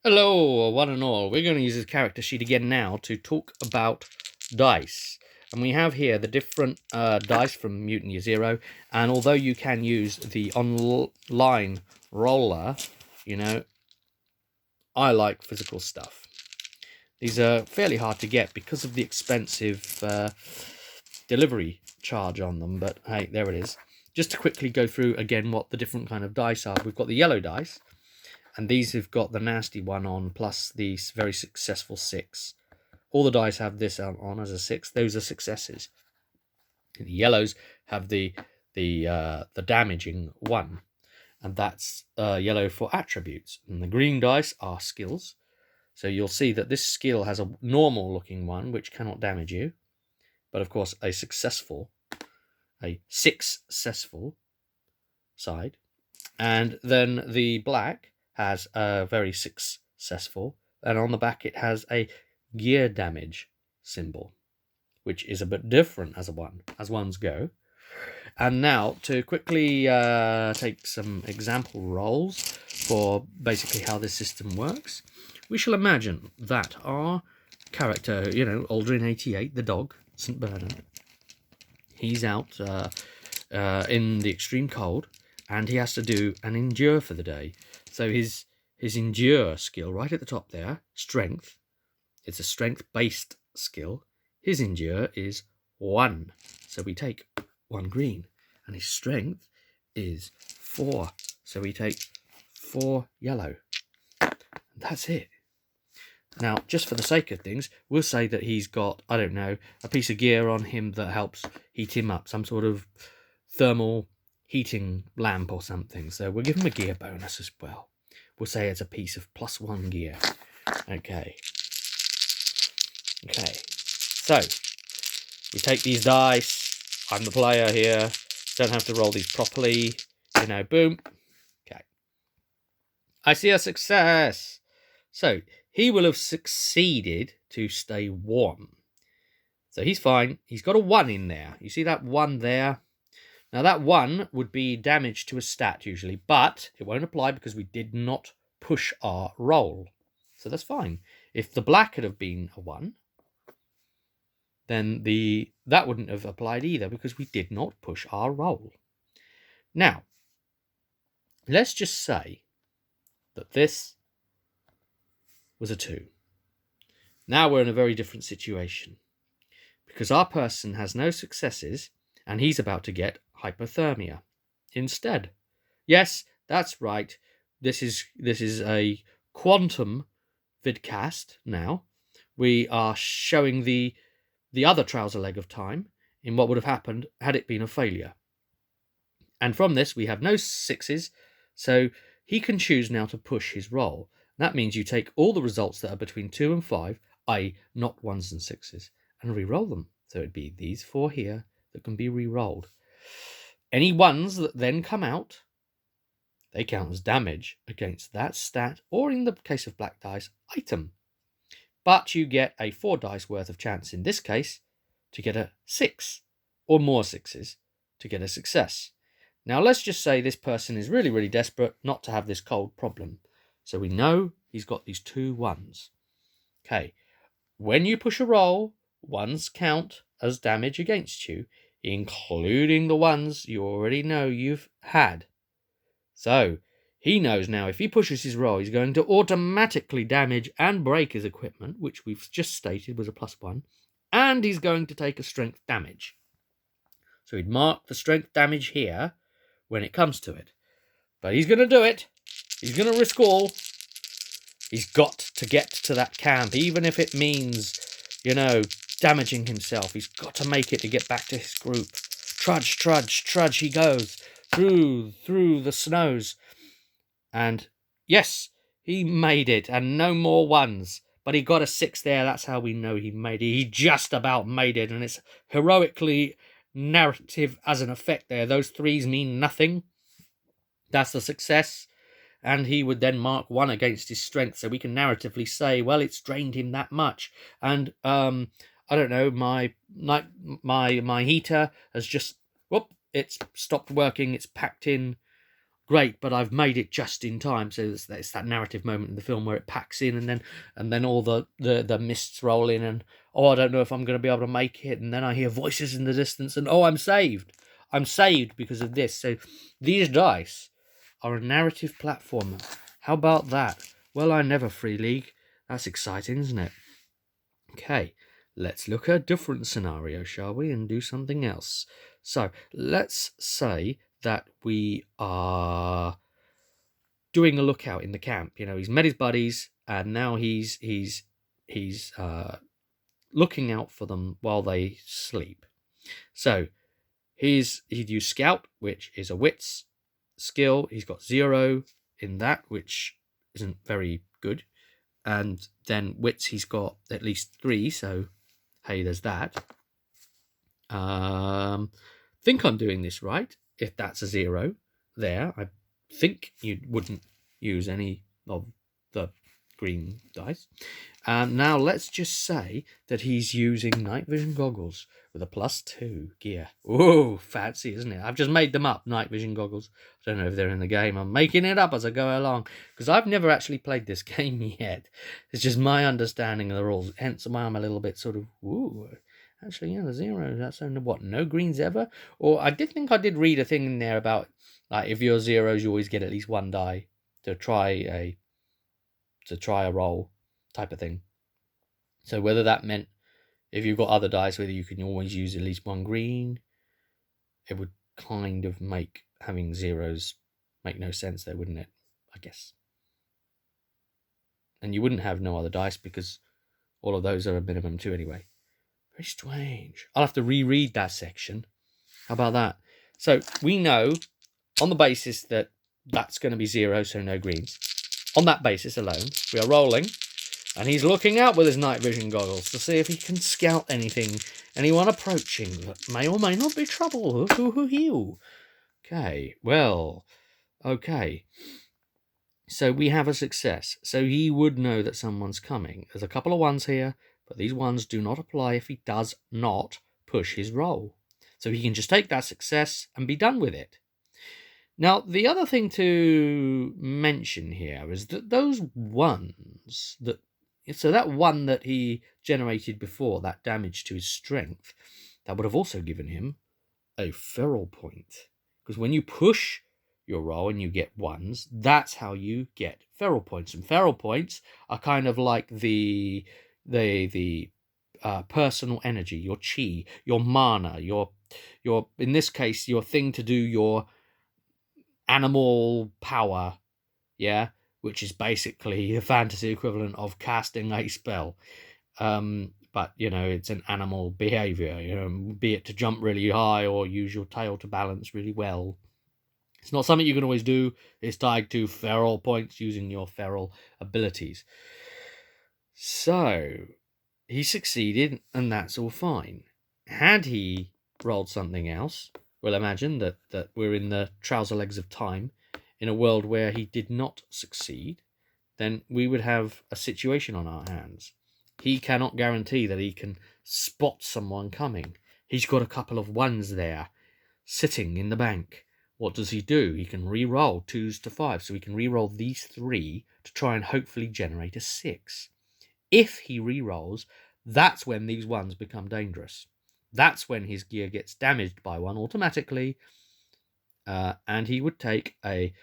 Hello, one and all. We're going to use this character sheet again now to talk about dice. And we have here the different dice from Mutant Year Zero. And although you can use the online roller, you know, I like physical stuff. These are fairly hard to get because of the expensive delivery charge on them. But hey, there it is. Just to quickly go through again what the different kind of dice are. We've got the yellow dice. And these have got the nasty one on, plus the very successful 6. All the dice have this on as a 6. Those are successes. And the yellows have the damaging 1, and that's yellow for attributes. And the green dice are skills. So you'll see that this skill has a normal-looking one, which cannot damage you. But of course, a successful side. And then the black has a very successful, and on the back it has a gear damage symbol, which is a bit different as ones go. And now to quickly take some example rolls for basically how this system works, we shall imagine that our character, Aldrin 88, the dog, St. Bernard, he's out in the extreme cold, and he has to do an endure for the day. So his endure skill right at the top there, strength, it's a strength-based skill. His endure is 1. So we take 1 green. And his strength is 4. So we take 4 yellow. And that's it. Now, just for the sake of things, we'll say that he's got, I don't know, a piece of gear on him that helps heat him up, some sort of thermal heating lamp or something. So we'll give him a gear bonus as well. We'll say it's a piece of +1 gear. Okay. So we take these dice. I'm the player here. Don't have to roll these properly. Boom. Okay. I see a success. So he will have succeeded to stay warm. So he's fine. He's got a 1 in there. You see that 1 there? Now that 1 would be damage to a stat usually, but it won't apply because we did not push our roll. So that's fine. If the black had have been a 1, then that wouldn't have applied either because we did not push our roll. Now, let's just say that this was a 2. Now we're in a very different situation because our person has no successes and he's about to get hypothermia instead. Yes, that's right. This is a quantum vidcast now. We are showing the other trouser leg of time in what would have happened had it been a failure. And from this, we have no 6s, so he can choose now to push his roll. That means you take all the results that are between 2 and 5, i.e. not 1s and 6s, and re-roll them. So it'd be these 4 here that can be re-rolled. Any 1s that then come out, they count as damage against that stat, or in the case of black dice, item. But you get a 4 dice worth of chance in this case to get a 6, or more 6s to get a success. Now let's just say this person is really, really desperate not to have this cold problem. So we know he's got these 2 1s. Okay, when you push a roll, 1s count as damage against you, including the 1s you already know you've had. So he knows now if he pushes his roll, he's going to automatically damage and break his equipment, which we've just stated was a +1, and he's going to take a strength damage. So he'd mark the strength damage here when it comes to it. But he's going to do it. He's going to risk all. He's got to get to that camp, even if it means, damaging himself. He's got to make it to get back to his group. Trudge he goes through the snows. And yes, he made it, and no more 1s. But he got a 6 there. That's how we know he made it. He just about made it, and it's heroically narrative as an effect there. Those 3s mean nothing. That's the success. And he would then mark 1 against his strength, so we can narratively say, well, it's drained him that much. And I don't know, my heater has just it's stopped working. It's packed in great, but I've made it just in time. So it's that narrative moment in the film where it packs in, and then all the mists roll in, and I don't know if I'm going to be able to make it, and then I hear voices in the distance, and I'm saved. I'm saved because of this. So these dice are a narrative platformer. How about that? Well, I never free league. That's exciting, isn't it? Okay, let's look at a different scenario, shall we, and do something else. So let's say that we are doing a lookout in the camp. He's met his buddies, and now he's looking out for them while they sleep. So he'd use scout, which is a wits skill. He's got 0 in that, which isn't very good. And then wits, he's got at least 3, so hey, there's that. Think I'm doing this right. If that's a 0 there, I think you wouldn't use any of the green dice. Now let's just say that he's using night vision goggles with a +2 gear. Ooh, fancy, isn't it? I've just made them up, night vision goggles. I don't know if they're in the game. I'm making it up as I go along, because I've never actually played this game yet. It's just my understanding of the rules, hence why I'm a little bit sort of, ooh, actually, yeah, the 0, that's only what, no greens ever? Or I did read a thing in there about, like, if you're 0s, you always get at least 1 die to try a roll type of thing. So whether that meant if you've got other dice, whether you can always use at least 1 green, it would kind of make having 0s make no sense there, wouldn't it? I guess. And you wouldn't have no other dice because all of those are a minimum 2 anyway. Very strange. I'll have to reread that section. How about that? So we know on the basis that that's going to be 0, so no greens. On that basis alone, we are rolling, and he's looking out with his night vision goggles to see if he can scout anyone approaching that may or may not be trouble. Okay, well, okay. So we have a success. So he would know that someone's coming. There's a couple of 1s here, but these 1s do not apply if he does not push his roll. So he can just take that success and be done with it. Now, the other thing to mention here is that those 1s that 1 that he generated before, that damage to his strength, that would have also given him a feral point. Because when you push your roll and you get 1s, that's how you get feral points. And feral points are kind of like the personal energy, your chi, your mana, your in this case, your thing to do your animal power, yeah, which is basically the fantasy equivalent of casting a spell. But, it's an animal behavior, be it to jump really high or use your tail to balance really well. It's not something you can always do. It's tied to feral points using your feral abilities. So, he succeeded, and that's all fine. Had he rolled something else, well, imagine that we're in the trouser legs of time, in a world where he did not succeed, then we would have a situation on our hands. He cannot guarantee that he can spot someone coming. He's got a couple of 1s there, sitting in the bank. What does he do? He can re-roll 2s to 5, so he can re-roll these 3 to try and hopefully generate a 6. If he re-rolls, that's when these 1s become dangerous. That's when his gear gets damaged by 1 automatically, and he would take a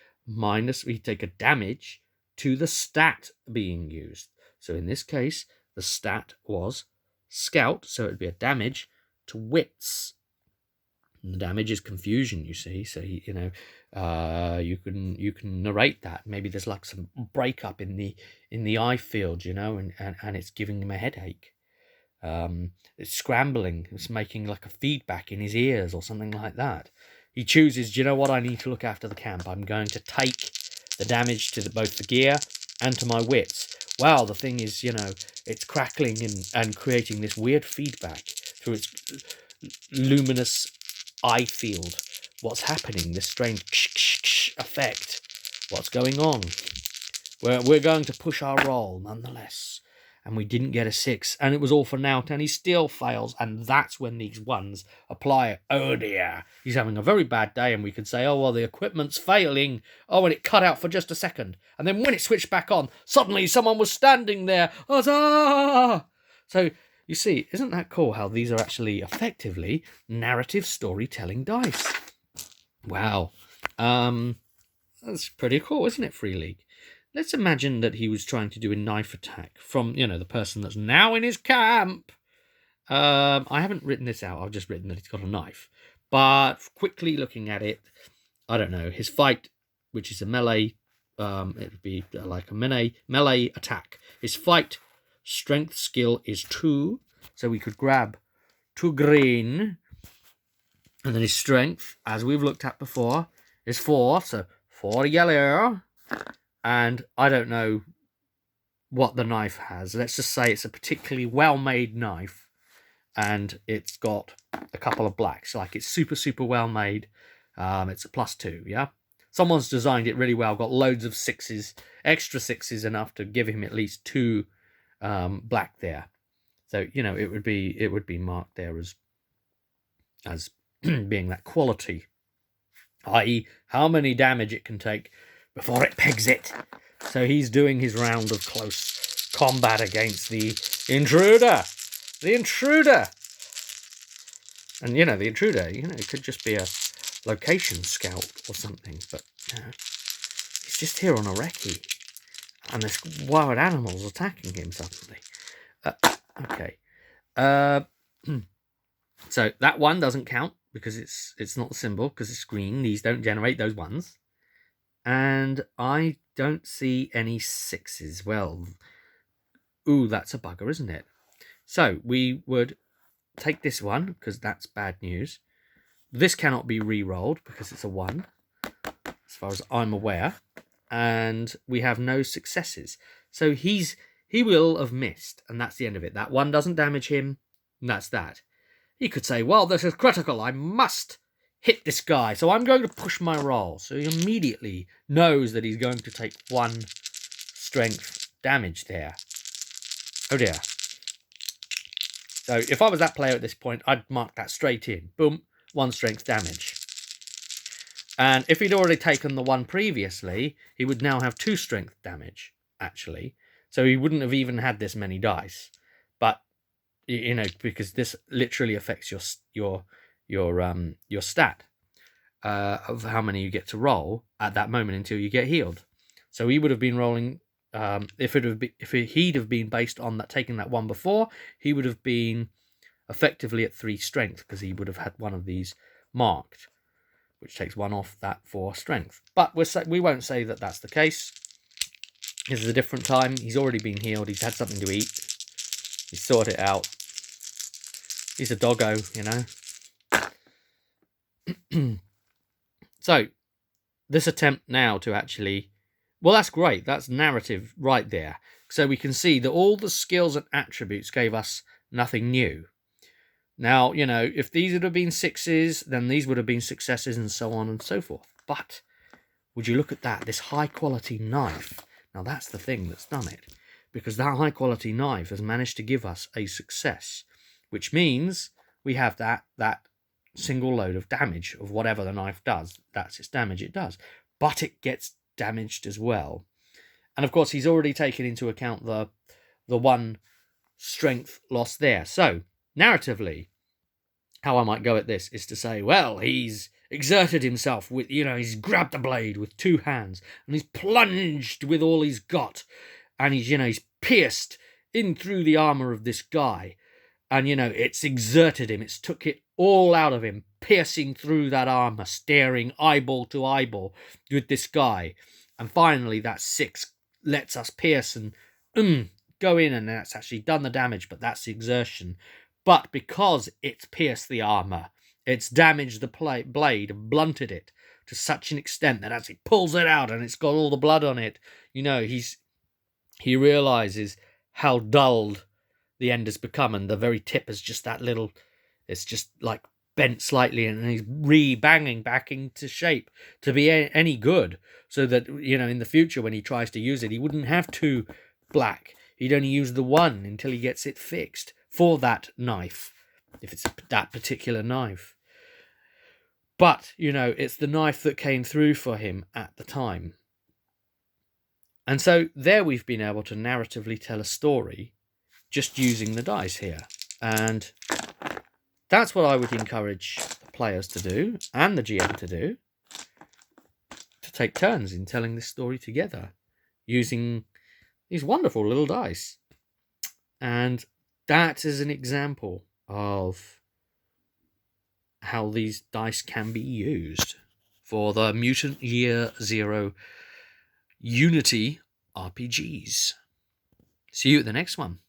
damage to the stat being used. So in this case, the stat was scout, so it would be a damage to wits. And the damage is confusion, you see. So you can narrate that. Maybe there's like some breakup in the eye field, and it's giving him a headache. It's scrambling. It's making like a feedback in his ears or something like that. He chooses, do you know what? I need to look after the camp. I'm going to take the damage to both the gear and to my wits. Wow, the thing is, it's crackling and creating this weird feedback through its luminous eye field. What's happening? This strange effect. What's going on? We're going to push our roll nonetheless. and we didn't get a 6, and it was all for naught, and he still fails, and that's when these ones apply. Oh dear, he's having a very bad day, and we could say, oh well, the equipment's failing. Oh, and it cut out for just a second, and then when it switched back on, suddenly someone was standing there. Huzzah! So you see, isn't that cool how these are actually effectively narrative storytelling dice? Wow. That's pretty cool, isn't it, Free League? Let's imagine that he was trying to do a knife attack from, the person that's now in his camp. I haven't written this out. I've just written that he's got a knife. But quickly looking at it, I don't know. His fight, which is a melee, it would be like a melee attack. His fight strength skill is 2. So we could grab 2 green. And then his strength, as we've looked at before, is 4. So 4 yellow. And I don't know what the knife has. Let's just say it's a particularly well-made knife. And it's got a couple of blacks. Like it's super, super well-made. It's a +2, yeah? Someone's designed it really well. Got loads of 6s. Extra 6s enough to give him at least 2 black there. So, it would be marked there as being that quality, i.e. how many damage it can take before it pegs it. So he's doing his round of close combat against the intruder. The intruder! And, the intruder, it could just be a location scout or something, but he's just here on a recce, and there's wild animals attacking him suddenly. Okay. So that one doesn't count, because it's not the symbol, because it's green. These don't generate those ones. And I don't see any 6s. Well, ooh, that's a bugger, isn't it? So we would take this one, because that's bad news. This cannot be re-rolled, because it's a 1, as far as I'm aware. And we have no successes. So he will have missed, and that's the end of it. That 1 doesn't damage him, and that's that. He could say, well, this is critical. I must hit this guy, so I'm going to push my roll. So he immediately knows that he's going to take 1 strength damage there. Oh dear. So if I was that player at this point, I'd mark that straight in. Boom, 1 strength damage. And if he'd already taken the 1 previously, he would now have 2 strength damage, actually. So he wouldn't have even had this many dice. But because this literally affects your stat of how many you get to roll at that moment until you get healed. So he would have been rolling. If he'd have been based on that, taking that 1 before, he would have been effectively at 3 strength, because he would have had one of these marked, which takes 1 off that for strength. But we won't say that that's the case. This is a different time. He's already been healed. He's had something to eat. He's sorted it out. He's a doggo, So, this attempt now to actually... Well, that's great. That's narrative right there. So we can see that all the skills and attributes gave us nothing new. Now, if these would have been 6s, then these would have been successes, and so on and so forth. But, would you look at that? This high-quality knife. Now, that's the thing that's done it. Because that high-quality knife has managed to give us a success, which means we have that single load of damage of whatever the knife does. That's its damage it does. But it gets damaged as well. And, of course, he's already taken into account the 1 strength loss there. So, narratively, how I might go at this is to say, well, he's exerted himself with, he's grabbed the blade with 2 hands, and he's plunged with all he's got. And he's pierced in through the armour of this guy. And, it's exerted him. It's took it all out of him, piercing through that armour, staring eyeball to eyeball with this guy. And finally, that 6 lets us pierce and go in, and that's actually done the damage, but that's the exertion. But because it's pierced the armour, it's damaged the blade and blunted it to such an extent that as he pulls it out and it's got all the blood on it, he realises how dulled the end has become, and the very tip is just that little, it's just like bent slightly, and he's re-banging back into shape to be any good, so that, in the future when he tries to use it, he wouldn't have 2 black. He'd only use the one until he gets it fixed for that knife, if it's that particular knife. But, it's the knife that came through for him at the time. And so there we've been able to narratively tell a story just using the dice here. And that's what I would encourage the players to do, and the GM to do, to take turns in telling this story together using these wonderful little dice. And that is an example of how these dice can be used for the Mutant Year Zero Unity RPGs. See you at the next one.